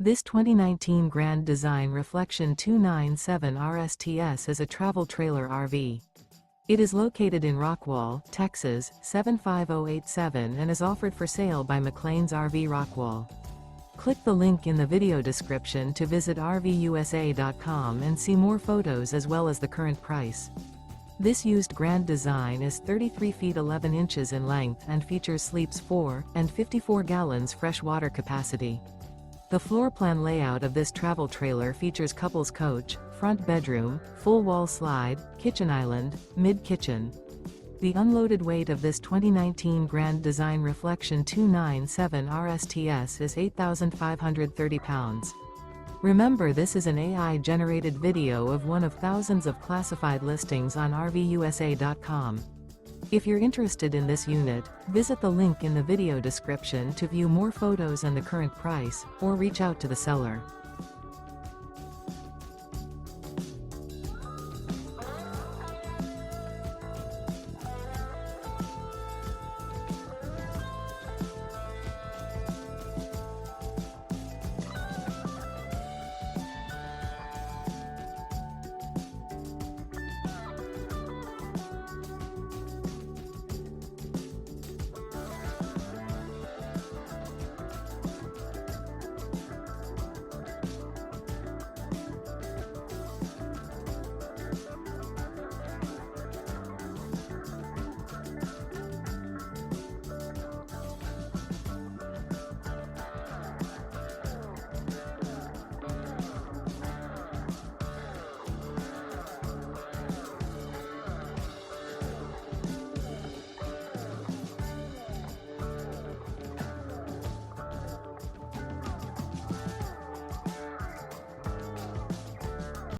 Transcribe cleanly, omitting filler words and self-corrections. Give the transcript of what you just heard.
This 2019 Grand Design Reflection 297 RSTS is a travel trailer RV. It is located in Rockwall, Texas, 75087 and is offered for sale by McClain's RV Rockwall. Click the link in the video description to visit RVUSA.com and see more photos as well as the current price. This used Grand Design is 33 feet 11 inches in length and features sleeps 4 and 54 gallons fresh water capacity. The floor plan layout of this travel trailer features couples coach, front bedroom, full wall slide, kitchen island, mid-kitchen. The unloaded weight of this 2019 Grand Design Reflection 297 RSTS is 8,530 pounds. Remember, this is an AI-generated video of one of thousands of classified listings on RVUSA.com. If you're interested in this unit, visit the link in the video description to view more photos and the current price, or reach out to the seller.